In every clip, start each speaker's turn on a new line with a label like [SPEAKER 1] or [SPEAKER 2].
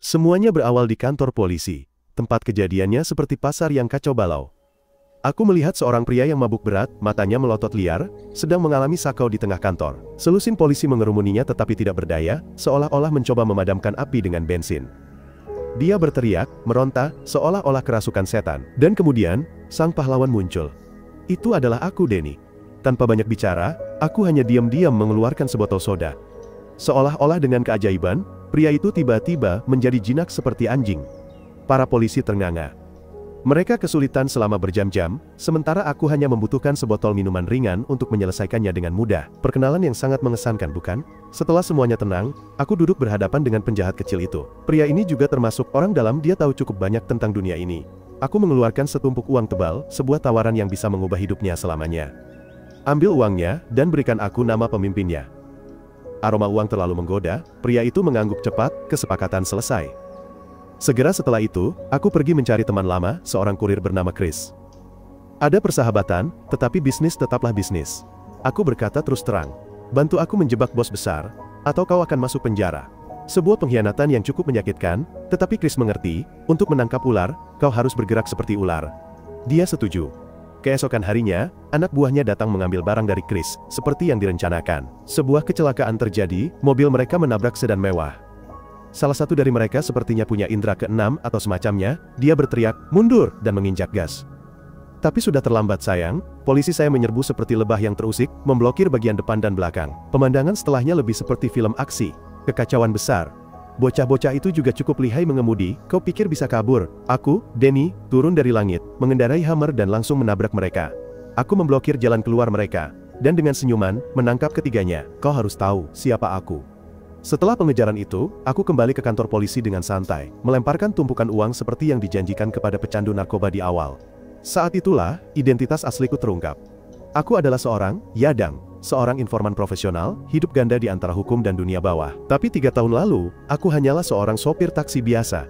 [SPEAKER 1] Semuanya berawal di kantor polisi. Tempat kejadiannya seperti pasar yang kacau balau. Aku melihat seorang pria yang mabuk berat, matanya melotot liar, sedang mengalami sakau di tengah kantor. Selusin polisi mengerumuninya tetapi tidak berdaya, seolah-olah mencoba memadamkan api dengan bensin. Dia berteriak, meronta, seolah-olah kerasukan setan. Dan kemudian, sang pahlawan muncul. Itu adalah aku, Denny. Tanpa banyak bicara, aku hanya diam-diam mengeluarkan sebotol soda. Seolah-olah dengan keajaiban, pria itu tiba-tiba menjadi jinak seperti anjing. Para polisi ternganga. Mereka kesulitan selama berjam-jam, sementara aku hanya membutuhkan sebotol minuman ringan untuk menyelesaikannya dengan mudah. Perkenalan yang sangat mengesankan, bukan? Setelah semuanya tenang, aku duduk berhadapan dengan penjahat kecil itu. Pria ini juga termasuk orang dalam, dia tahu cukup banyak tentang dunia ini. Aku mengeluarkan setumpuk uang tebal, sebuah tawaran yang bisa mengubah hidupnya selamanya. Ambil uangnya, dan berikan aku nama pemimpinnya. Aroma uang terlalu menggoda, pria itu mengangguk cepat, kesepakatan selesai. Segera setelah itu, aku pergi mencari teman lama, seorang kurir bernama Chris. Ada persahabatan, tetapi bisnis tetaplah bisnis. Aku berkata terus terang, bantu aku menjebak bos besar, atau kau akan masuk penjara. Sebuah pengkhianatan yang cukup menyakitkan, tetapi Chris mengerti, untuk menangkap ular, kau harus bergerak seperti ular. Dia setuju. Keesokan harinya, anak buahnya datang mengambil barang dari Chris, seperti yang direncanakan. Sebuah kecelakaan terjadi, mobil mereka menabrak sedan mewah. Salah satu dari mereka sepertinya punya indera keenam atau semacamnya, dia berteriak, mundur, dan menginjak gas. Tapi sudah terlambat sayang, polisi saya menyerbu seperti lebah yang terusik, memblokir bagian depan dan belakang. Pemandangan setelahnya lebih seperti film aksi, kekacauan besar. Bocah-bocah itu juga cukup lihai mengemudi, kau pikir bisa kabur? Aku, Denny, turun dari langit, mengendarai Hummer dan langsung menabrak mereka. Aku memblokir jalan keluar mereka, dan dengan senyuman, menangkap ketiganya. Kau harus tahu, siapa aku. Setelah pengejaran itu, aku kembali ke kantor polisi dengan santai, melemparkan tumpukan uang seperti yang dijanjikan kepada pecandu narkoba di awal. Saat itulah, identitas asliku terungkap. Aku adalah seorang Yadang, seorang informan profesional, hidup ganda di antara hukum dan dunia bawah. Tapi 3 tahun lalu, aku hanyalah seorang sopir taksi biasa.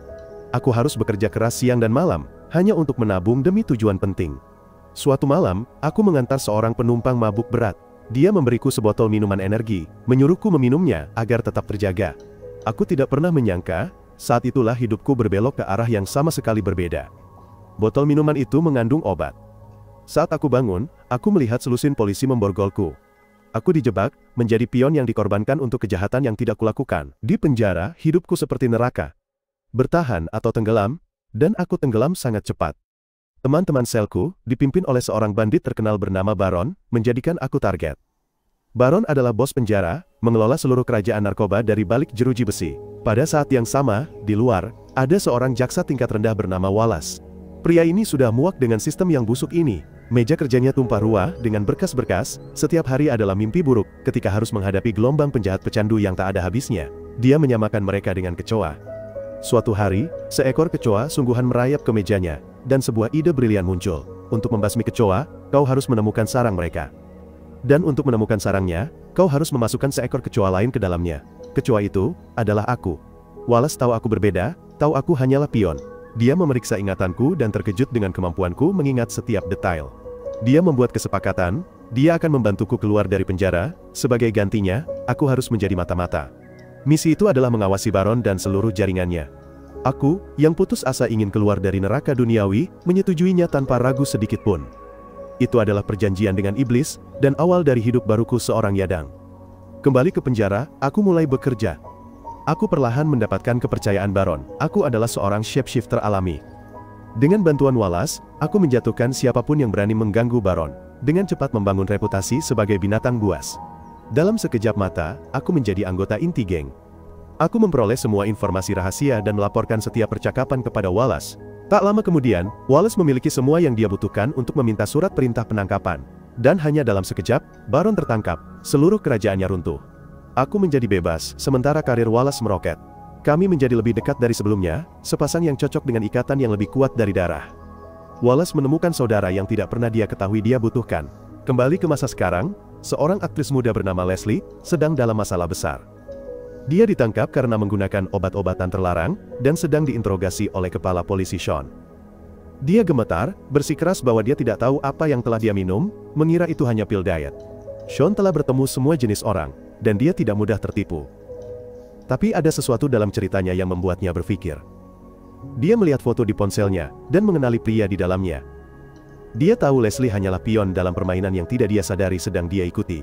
[SPEAKER 1] Aku harus bekerja keras siang dan malam, hanya untuk menabung demi tujuan penting. Suatu malam, aku mengantar seorang penumpang mabuk berat. Dia memberiku sebotol minuman energi, menyuruhku meminumnya agar tetap terjaga. Aku tidak pernah menyangka, saat itulah hidupku berbelok ke arah yang sama sekali berbeda. Botol minuman itu mengandung obat. Saat aku bangun, aku melihat selusin polisi memborgolku. Aku dijebak, menjadi pion yang dikorbankan untuk kejahatan yang tidak kulakukan. Di penjara, hidupku seperti neraka. Bertahan atau tenggelam, dan aku tenggelam sangat cepat. Teman-teman selku, dipimpin oleh seorang bandit terkenal bernama Baron, menjadikan aku target. Baron adalah bos penjara, mengelola seluruh kerajaan narkoba dari balik jeruji besi. Pada saat yang sama, di luar, ada seorang jaksa tingkat rendah bernama Wallace. Pria ini sudah muak dengan sistem yang busuk ini. Meja kerjanya tumpah ruah dengan berkas-berkas, setiap hari adalah mimpi buruk, ketika harus menghadapi gelombang penjahat pecandu yang tak ada habisnya. Dia menyamakan mereka dengan kecoa. Suatu hari, seekor kecoa sungguhan merayap ke mejanya, dan sebuah ide brilian muncul. Untuk membasmi kecoa, kau harus menemukan sarang mereka. Dan untuk menemukan sarangnya, kau harus memasukkan seekor kecoa lain ke dalamnya. Kecoa itu adalah aku. Wallace tahu aku berbeda, tahu aku hanyalah pion. Dia memeriksa ingatanku dan terkejut dengan kemampuanku mengingat setiap detail. Dia membuat kesepakatan, dia akan membantuku keluar dari penjara, sebagai gantinya, aku harus menjadi mata-mata. Misi itu adalah mengawasi Baron dan seluruh jaringannya. Aku, yang putus asa ingin keluar dari neraka duniawi, menyetujuinya tanpa ragu sedikit pun. Itu adalah perjanjian dengan iblis, dan awal dari hidup baruku seorang Yadang. Kembali ke penjara, aku mulai bekerja. Aku perlahan mendapatkan kepercayaan Baron. Aku adalah seorang shapeshifter alami. Dengan bantuan Wallace, aku menjatuhkan siapapun yang berani mengganggu Baron, dengan cepat membangun reputasi sebagai binatang buas. Dalam sekejap mata, aku menjadi anggota inti geng. Aku memperoleh semua informasi rahasia dan melaporkan setiap percakapan kepada Wallace. Tak lama kemudian, Wallace memiliki semua yang dia butuhkan untuk meminta surat perintah penangkapan. Dan hanya dalam sekejap, Baron tertangkap, seluruh kerajaannya runtuh. Aku menjadi bebas, sementara karir Wallace meroket. Kami menjadi lebih dekat dari sebelumnya, sepasang yang cocok dengan ikatan yang lebih kuat dari darah. Wallace menemukan saudara yang tidak pernah dia ketahui dia butuhkan. Kembali ke masa sekarang, seorang aktris muda bernama Leslie, sedang dalam masalah besar. Dia ditangkap karena menggunakan obat-obatan terlarang, dan sedang diinterogasi oleh kepala polisi Sean. Dia gemetar, bersikeras bahwa dia tidak tahu apa yang telah dia minum, mengira itu hanya pil diet. Sean telah bertemu semua jenis orang, dan dia tidak mudah tertipu. Tapi ada sesuatu dalam ceritanya yang membuatnya berpikir. Dia melihat foto di ponselnya, dan mengenali pria di dalamnya. Dia tahu Leslie hanyalah pion dalam permainan yang tidak dia sadari sedang dia ikuti.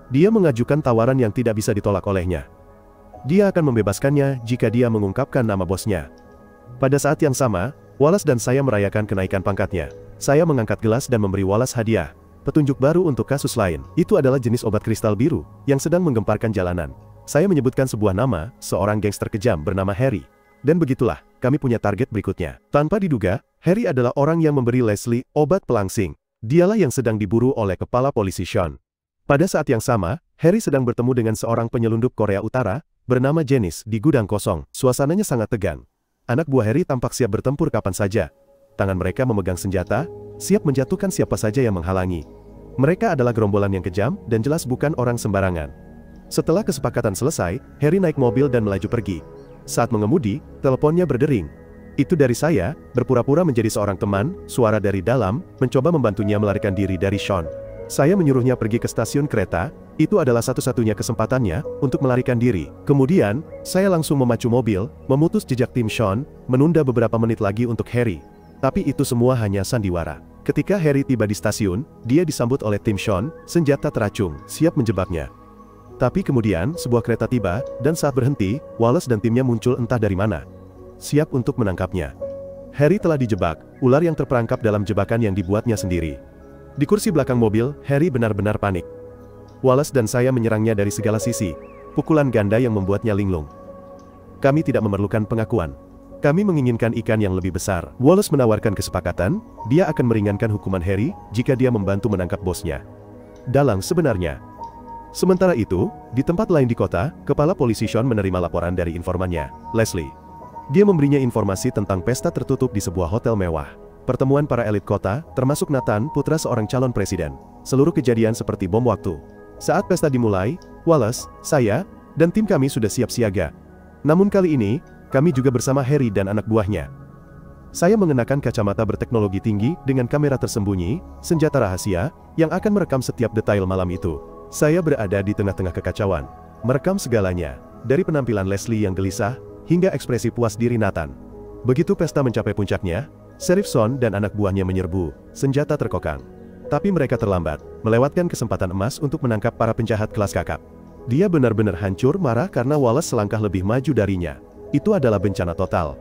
[SPEAKER 1] Dia mengajukan tawaran yang tidak bisa ditolak olehnya. Dia akan membebaskannya jika dia mengungkapkan nama bosnya. Pada saat yang sama, Wallace dan saya merayakan kenaikan pangkatnya. Saya mengangkat gelas dan memberi Wallace hadiah. Petunjuk baru untuk kasus lain. Itu adalah jenis obat kristal biru, yang sedang menggemparkan jalanan. Saya menyebutkan sebuah nama, seorang gangster kejam bernama Harry. Dan begitulah, kami punya target berikutnya. Tanpa diduga, Harry adalah orang yang memberi Leslie obat pelangsing. Dialah yang sedang diburu oleh kepala polisi Sean. Pada saat yang sama, Harry sedang bertemu dengan seorang penyelundup Korea Utara, bernama Janice, di gudang kosong. Suasananya sangat tegang. Anak buah Harry tampak siap bertempur kapan saja. Tangan mereka memegang senjata, siap menjatuhkan siapa saja yang menghalangi. Mereka adalah gerombolan yang kejam, dan jelas bukan orang sembarangan. Setelah kesepakatan selesai, Harry naik mobil dan melaju pergi. Saat mengemudi, teleponnya berdering. Itu dari saya, berpura-pura menjadi seorang teman, suara dari dalam, mencoba membantunya melarikan diri dari Sean. Saya menyuruhnya pergi ke stasiun kereta, itu adalah satu-satunya kesempatannya, untuk melarikan diri. Kemudian, saya langsung memacu mobil, memutus jejak tim Sean, menunda beberapa menit lagi untuk Harry. Tapi itu semua hanya sandiwara. Ketika Harry tiba di stasiun, dia disambut oleh tim Sean, senjata teracung, siap menjebaknya. Tapi kemudian, sebuah kereta tiba, dan saat berhenti, Wallace dan timnya muncul entah dari mana. Siap untuk menangkapnya. Harry telah dijebak, ular yang terperangkap dalam jebakan yang dibuatnya sendiri. Di kursi belakang mobil, Harry benar-benar panik. Wallace dan saya menyerangnya dari segala sisi, pukulan ganda yang membuatnya linglung. Kami tidak memerlukan pengakuan. Kami menginginkan ikan yang lebih besar. Wallace menawarkan kesepakatan, dia akan meringankan hukuman Harry, jika dia membantu menangkap bosnya. Dalang sebenarnya. Sementara itu, di tempat lain di kota, kepala polisi Sean menerima laporan dari informannya, Leslie. Dia memberinya informasi tentang pesta tertutup di sebuah hotel mewah. Pertemuan para elit kota, termasuk Nathan, putra seorang calon presiden. Seluruh kejadian seperti bom waktu. Saat pesta dimulai, Wallace, saya, dan tim kami sudah siap siaga. Namun kali ini, kami juga bersama Harry dan anak buahnya. Saya mengenakan kacamata berteknologi tinggi dengan kamera tersembunyi, senjata rahasia, yang akan merekam setiap detail malam itu. Saya berada di tengah-tengah kekacauan, merekam segalanya, dari penampilan Leslie yang gelisah, hingga ekspresi puas diri Nathan. Begitu pesta mencapai puncaknya, Sheriff Sean dan anak buahnya menyerbu, senjata terkokang. Tapi mereka terlambat, melewatkan kesempatan emas untuk menangkap para penjahat kelas kakap. Dia benar-benar hancur marah karena Wallace selangkah lebih maju darinya. Itu adalah bencana total.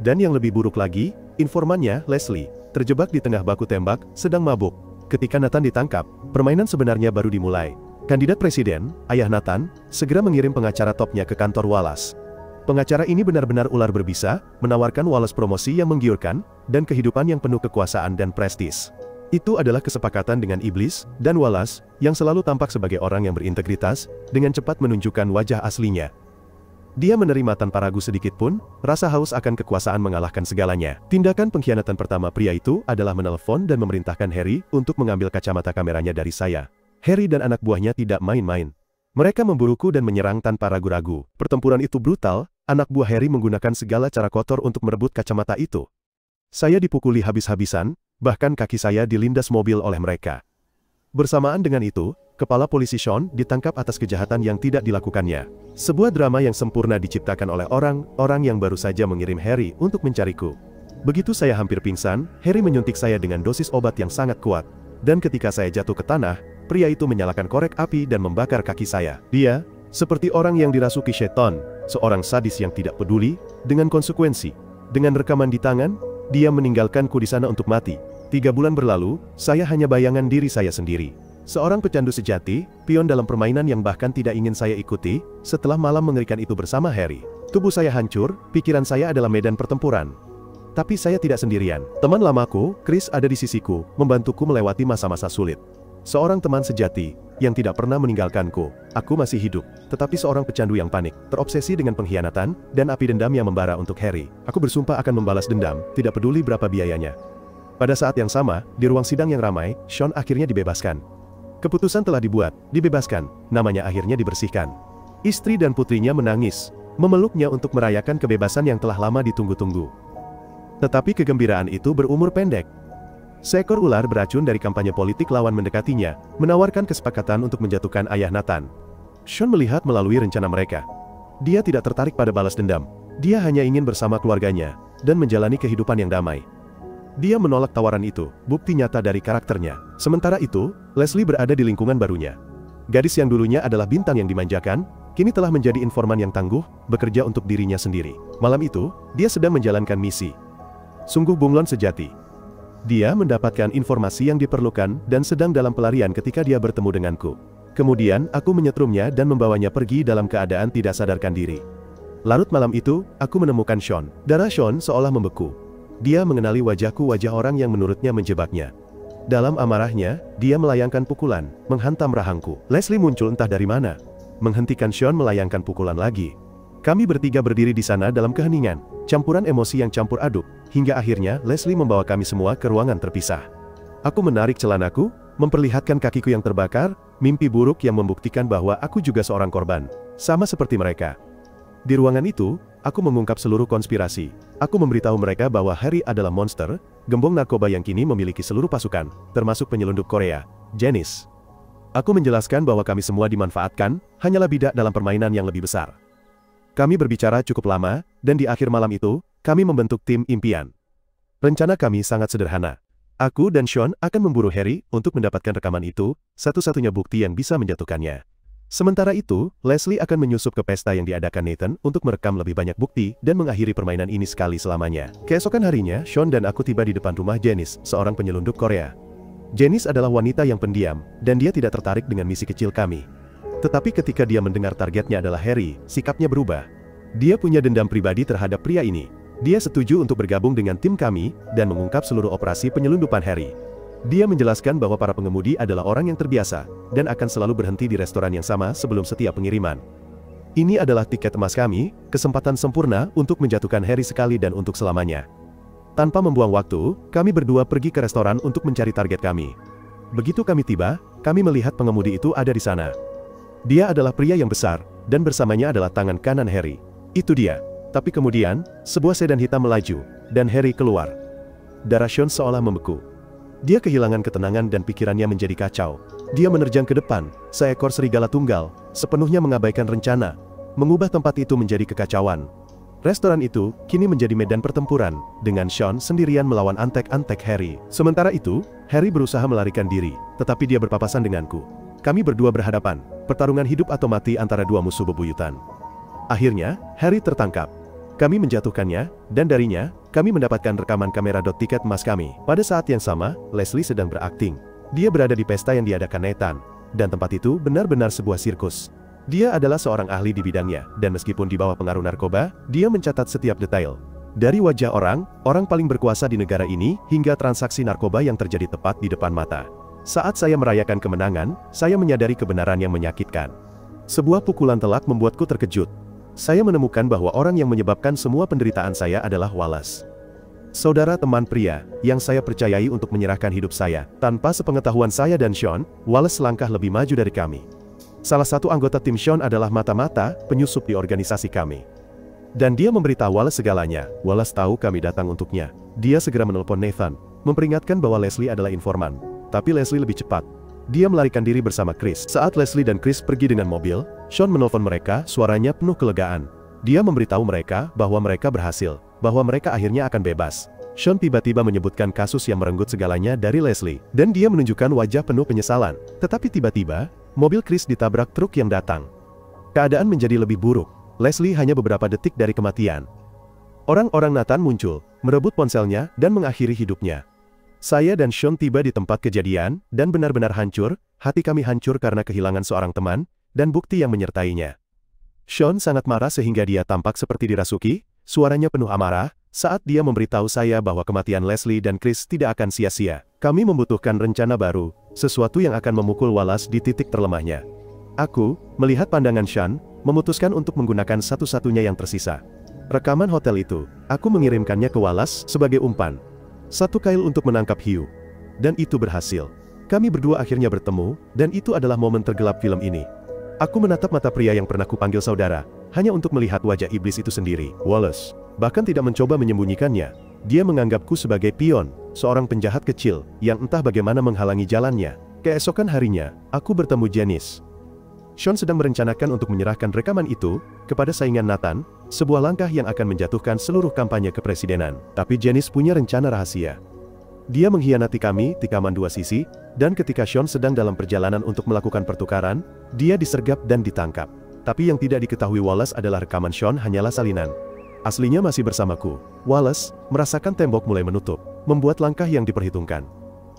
[SPEAKER 1] Dan yang lebih buruk lagi, informannya, Leslie, terjebak di tengah baku tembak, sedang mabuk. Ketika Nathan ditangkap, permainan sebenarnya baru dimulai. Kandidat presiden, ayah Nathan, segera mengirim pengacara topnya ke kantor Wallace. Pengacara ini benar-benar ular berbisa, menawarkan Wallace promosi yang menggiurkan, dan kehidupan yang penuh kekuasaan dan prestis. Itu adalah kesepakatan dengan iblis, dan Wallace, yang selalu tampak sebagai orang yang berintegritas, dengan cepat menunjukkan wajah aslinya. Dia menerima tanpa ragu sedikit pun, rasa haus akan kekuasaan mengalahkan segalanya. Tindakan pengkhianatan pertama pria itu adalah menelpon dan memerintahkan Harry untuk mengambil kacamata kameranya dari saya. Harry dan anak buahnya tidak main-main. Mereka memburuku dan menyerang tanpa ragu-ragu. Pertempuran itu brutal, anak buah Harry menggunakan segala cara kotor untuk merebut kacamata itu. Saya dipukuli habis-habisan, bahkan kaki saya dilindas mobil oleh mereka. Bersamaan dengan itu, kepala polisi Sean ditangkap atas kejahatan yang tidak dilakukannya. Sebuah drama yang sempurna diciptakan oleh orang-orang yang baru saja mengirim Harry untuk mencariku. Begitu saya hampir pingsan, Harry menyuntik saya dengan dosis obat yang sangat kuat. Dan ketika saya jatuh ke tanah, pria itu menyalakan korek api dan membakar kaki saya. Dia, seperti orang yang dirasuki setan, seorang sadis yang tidak peduli, dengan konsekuensi. Dengan rekaman di tangan, dia meninggalkanku di sana untuk mati. 3 bulan berlalu, saya hanya bayangan diri saya sendiri. Seorang pecandu sejati, pion dalam permainan yang bahkan tidak ingin saya ikuti, setelah malam mengerikan itu bersama Harry. Tubuh saya hancur, pikiran saya adalah medan pertempuran. Tapi saya tidak sendirian. Teman lamaku, Chris, ada di sisiku, membantuku melewati masa-masa sulit. Seorang teman sejati, yang tidak pernah meninggalkanku. Aku masih hidup, tetapi seorang pecandu yang panik, terobsesi dengan pengkhianatan, dan api dendam yang membara untuk Harry. Aku bersumpah akan membalas dendam, tidak peduli berapa biayanya. Pada saat yang sama, di ruang sidang yang ramai, Sean akhirnya dibebaskan. Keputusan telah dibuat, dibebaskan, namanya akhirnya dibersihkan. Istri dan putrinya menangis, memeluknya untuk merayakan kebebasan yang telah lama ditunggu-tunggu. Tetapi kegembiraan itu berumur pendek. Seekor ular beracun dari kampanye politik lawan mendekatinya, menawarkan kesepakatan untuk menjatuhkan ayah Nathan. Sean melihat melalui rencana mereka. Dia tidak tertarik pada balas dendam. Dia hanya ingin bersama keluarganya, dan menjalani kehidupan yang damai. Dia menolak tawaran itu, bukti nyata dari karakternya. Sementara itu, Leslie berada di lingkungan barunya. Gadis yang dulunya adalah bintang yang dimanjakan, kini telah menjadi informan yang tangguh, bekerja untuk dirinya sendiri. Malam itu, dia sedang menjalankan misi. Sungguh bunglon sejati. Dia mendapatkan informasi yang diperlukan dan sedang dalam pelarian ketika dia bertemu denganku. Kemudian, aku menyetrumnya dan membawanya pergi dalam keadaan tidak sadarkan diri. Larut malam itu, aku menemukan Sean. Darah Sean seolah membeku. Dia mengenali wajahku, wajah orang yang menurutnya menjebaknya. Dalam amarahnya, dia melayangkan pukulan, menghantam rahangku. Leslie muncul entah dari mana, menghentikan Sean melayangkan pukulan lagi. Kami bertiga berdiri di sana dalam keheningan, campuran emosi yang campur aduk, hingga akhirnya Leslie membawa kami semua ke ruangan terpisah. Aku menarik celanaku, memperlihatkan kakiku yang terbakar, mimpi buruk yang membuktikan bahwa aku juga seorang korban, sama seperti mereka. Di ruangan itu, aku mengungkap seluruh konspirasi. Aku memberitahu mereka bahwa Harry adalah monster, gembong narkoba yang kini memiliki seluruh pasukan, termasuk penyelundup Korea, Janice. Aku menjelaskan bahwa kami semua dimanfaatkan, hanyalah bidak dalam permainan yang lebih besar. Kami berbicara cukup lama, dan di akhir malam itu, kami membentuk tim impian. Rencana kami sangat sederhana. Aku dan Sean akan memburu Harry untuk mendapatkan rekaman itu, satu-satunya bukti yang bisa menjatuhkannya. Sementara itu, Leslie akan menyusup ke pesta yang diadakan Nathan untuk merekam lebih banyak bukti dan mengakhiri permainan ini sekali selamanya. Keesokan harinya, Sean dan aku tiba di depan rumah Janice, seorang penyelundup Korea. Janice adalah wanita yang pendiam, dan dia tidak tertarik dengan misi kecil kami. Tetapi ketika dia mendengar targetnya adalah Harry, sikapnya berubah. Dia punya dendam pribadi terhadap pria ini. Dia setuju untuk bergabung dengan tim kami, dan mengungkap seluruh operasi penyelundupan Harry. Dia menjelaskan bahwa para pengemudi adalah orang yang terbiasa, dan akan selalu berhenti di restoran yang sama sebelum setiap pengiriman. Ini adalah tiket emas kami, kesempatan sempurna untuk menjatuhkan Harry sekali dan untuk selamanya. Tanpa membuang waktu, kami berdua pergi ke restoran untuk mencari target kami. Begitu kami tiba, kami melihat pengemudi itu ada di sana. Dia adalah pria yang besar, dan bersamanya adalah tangan kanan Harry. Itu dia. Tapi kemudian, sebuah sedan hitam melaju, dan Harry keluar. Darah Sean seolah membeku. Dia kehilangan ketenangan dan pikirannya menjadi kacau. Dia menerjang ke depan, seekor serigala tunggal, sepenuhnya mengabaikan rencana, mengubah tempat itu menjadi kekacauan. Restoran itu, kini menjadi medan pertempuran, dengan Sean sendirian melawan antek-antek Harry. Sementara itu, Harry berusaha melarikan diri, tetapi dia berpapasan denganku. Kami berdua berhadapan, pertarungan hidup atau mati antara dua musuh bebuyutan. Akhirnya, Harry tertangkap. Kami menjatuhkannya, dan darinya, kami mendapatkan rekaman kamera tiket emas kami. Pada saat yang sama, Leslie sedang berakting. Dia berada di pesta yang diadakan Nathan, dan tempat itu benar-benar sebuah sirkus. Dia adalah seorang ahli di bidangnya, dan meskipun di bawah pengaruh narkoba, dia mencatat setiap detail. Dari wajah orang paling berkuasa di negara ini, hingga transaksi narkoba yang terjadi tepat di depan mata. Saat saya merayakan kemenangan, saya menyadari kebenaran yang menyakitkan. Sebuah pukulan telak membuatku terkejut. Saya menemukan bahwa orang yang menyebabkan semua penderitaan saya adalah Wallace. Saudara teman pria, yang saya percayai untuk menyerahkan hidup saya. Tanpa sepengetahuan saya dan Sean, Wallace selangkah lebih maju dari kami. Salah satu anggota tim Sean adalah mata-mata penyusup di organisasi kami. Dan dia memberitahu Wallace segalanya. Wallace tahu kami datang untuknya. Dia segera menelpon Nathan, memperingatkan bahwa Leslie adalah informan. Tapi Leslie lebih cepat. Dia melarikan diri bersama Chris. Saat Leslie dan Chris pergi dengan mobil, Sean menelpon mereka, suaranya penuh kelegaan. Dia memberitahu mereka bahwa mereka berhasil, bahwa mereka akhirnya akan bebas. Sean tiba-tiba menyebutkan kasus yang merenggut segalanya dari Leslie, dan dia menunjukkan wajah penuh penyesalan. Tetapi tiba-tiba, mobil Chris ditabrak truk yang datang. Keadaan menjadi lebih buruk. Leslie hanya beberapa detik dari kematian. Orang-orang Nathan muncul, merebut ponselnya, dan mengakhiri hidupnya. Saya dan Sean tiba di tempat kejadian, dan benar-benar hancur, hati kami hancur karena kehilangan seorang teman, dan bukti yang menyertainya. Sean sangat marah sehingga dia tampak seperti dirasuki, suaranya penuh amarah, saat dia memberitahu saya bahwa kematian Leslie dan Chris tidak akan sia-sia. Kami membutuhkan rencana baru, sesuatu yang akan memukul Wallace di titik terlemahnya. Aku, melihat pandangan Sean, memutuskan untuk menggunakan satu-satunya yang tersisa. Rekaman hotel itu, aku mengirimkannya ke Wallace sebagai umpan. Satu kail untuk menangkap hiu. Dan itu berhasil. Kami berdua akhirnya bertemu, dan itu adalah momen tergelap film ini. Aku menatap mata pria yang pernah kupanggil saudara, hanya untuk melihat wajah iblis itu sendiri. Wallace bahkan tidak mencoba menyembunyikannya. Dia menganggapku sebagai pion, seorang penjahat kecil, yang entah bagaimana menghalangi jalannya. Keesokan harinya, aku bertemu Janice. Sean sedang merencanakan untuk menyerahkan rekaman itu kepada saingan Nathan, sebuah langkah yang akan menjatuhkan seluruh kampanye kepresidenan. Tapi Janice punya rencana rahasia. Dia mengkhianati kami, tikaman dua sisi, dan ketika Sean sedang dalam perjalanan untuk melakukan pertukaran, dia disergap dan ditangkap. Tapi yang tidak diketahui Wallace adalah rekaman Sean hanyalah salinan. Aslinya masih bersamaku. Wallace merasakan tembok mulai menutup, membuat langkah yang diperhitungkan.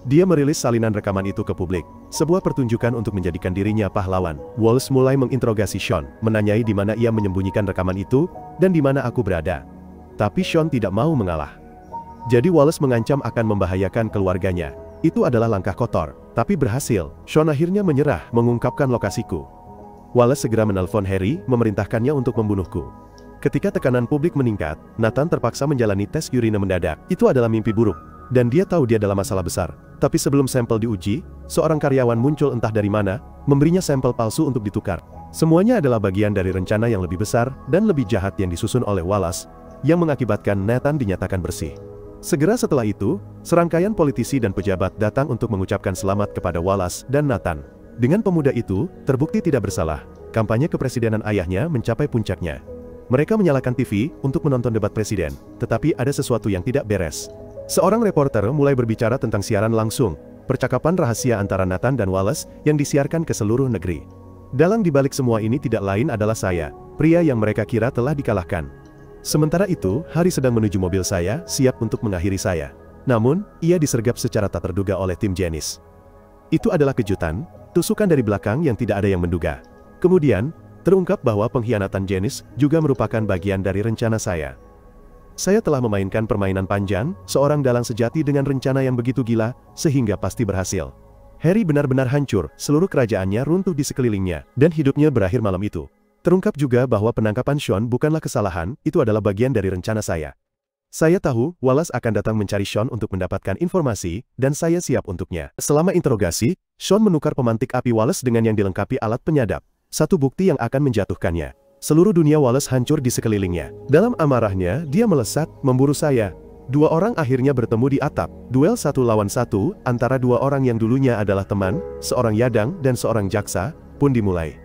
[SPEAKER 1] Dia merilis salinan rekaman itu ke publik, sebuah pertunjukan untuk menjadikan dirinya pahlawan. Wallace mulai menginterogasi Sean, menanyai di mana ia menyembunyikan rekaman itu, dan di mana aku berada. Tapi Sean tidak mau mengalah. Jadi Wallace mengancam akan membahayakan keluarganya. Itu adalah langkah kotor, tapi berhasil. Sean akhirnya menyerah, mengungkapkan lokasiku. Wallace segera menelpon Harry, memerintahkannya untuk membunuhku. Ketika tekanan publik meningkat, Nathan terpaksa menjalani tes urine mendadak. Itu adalah mimpi buruk, dan dia tahu dia dalam masalah besar. Tapi sebelum sampel diuji, seorang karyawan muncul entah dari mana, memberinya sampel palsu untuk ditukar. Semuanya adalah bagian dari rencana yang lebih besar dan lebih jahat yang disusun oleh Wallace, yang mengakibatkan Nathan dinyatakan bersih. Segera setelah itu, serangkaian politisi dan pejabat datang untuk mengucapkan selamat kepada Wallace dan Nathan. Dengan pemuda itu, terbukti tidak bersalah, kampanye kepresidenan ayahnya mencapai puncaknya. Mereka menyalakan TV untuk menonton debat presiden, tetapi ada sesuatu yang tidak beres. Seorang reporter mulai berbicara tentang siaran langsung, percakapan rahasia antara Nathan dan Wallace yang disiarkan ke seluruh negeri. Dalang dibalik semua ini tidak lain adalah saya, pria yang mereka kira telah dikalahkan. Sementara itu, Harry sedang menuju mobil saya, siap untuk mengakhiri saya. Namun, ia disergap secara tak terduga oleh tim Janice. Itu adalah kejutan, tusukan dari belakang yang tidak ada yang menduga. Kemudian, terungkap bahwa pengkhianatan Janice juga merupakan bagian dari rencana saya. Saya telah memainkan permainan panjang, seorang dalang sejati dengan rencana yang begitu gila, sehingga pasti berhasil. Harry benar-benar hancur, seluruh kerajaannya runtuh di sekelilingnya, dan hidupnya berakhir malam itu. Terungkap juga bahwa penangkapan Sean bukanlah kesalahan, itu adalah bagian dari rencana saya. Saya tahu, Wallace akan datang mencari Sean untuk mendapatkan informasi, dan saya siap untuknya. Selama interogasi, Sean menukar pemantik api Wallace dengan yang dilengkapi alat penyadap, satu bukti yang akan menjatuhkannya. Seluruh dunia Wallace hancur di sekelilingnya. Dalam amarahnya, dia melesat, memburu saya. Dua orang akhirnya bertemu di atap. Duel 1 lawan 1, antara dua orang yang dulunya adalah teman, seorang yadang dan seorang jaksa, pun dimulai.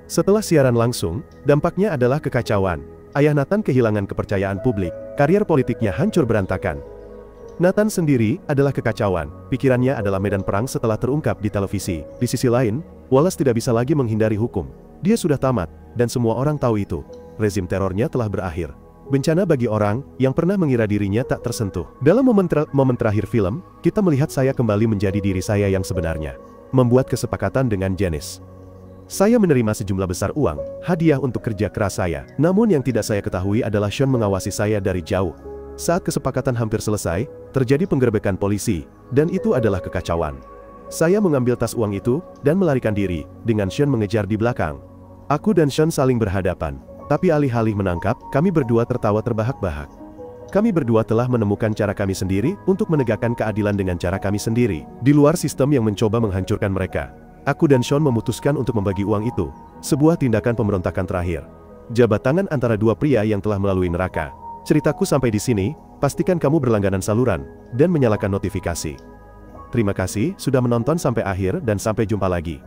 [SPEAKER 1] Setelah siaran langsung, dampaknya adalah kekacauan. Ayah Nathan kehilangan kepercayaan publik, karier politiknya hancur berantakan. Nathan sendiri adalah kekacauan, pikirannya adalah medan perang setelah terungkap di televisi. Di sisi lain, Wallace tidak bisa lagi menghindari hukum. Dia sudah tamat, dan semua orang tahu itu. Rezim terornya telah berakhir. Bencana bagi orang yang pernah mengira dirinya tak tersentuh. Dalam momen terakhir film, kita melihat saya kembali menjadi diri saya yang sebenarnya. Membuat kesepakatan dengan Janice. Saya menerima sejumlah besar uang, hadiah untuk kerja keras saya. Namun yang tidak saya ketahui adalah Sean mengawasi saya dari jauh. Saat kesepakatan hampir selesai, terjadi penggerebekan polisi, dan itu adalah kekacauan. Saya mengambil tas uang itu, dan melarikan diri, dengan Sean mengejar di belakang. Aku dan Sean saling berhadapan, tapi alih-alih menangkap, kami berdua tertawa terbahak-bahak. Kami berdua telah menemukan cara kami sendiri untuk menegakkan keadilan dengan cara kami sendiri, di luar sistem yang mencoba menghancurkan mereka. Aku dan Sean memutuskan untuk membagi uang itu, sebuah tindakan pemberontakan terakhir. Jabat tangan antara dua pria yang telah melalui neraka. Ceritaku sampai di sini, pastikan kamu berlangganan saluran, dan menyalakan notifikasi. Terima kasih sudah menonton sampai akhir dan sampai jumpa lagi.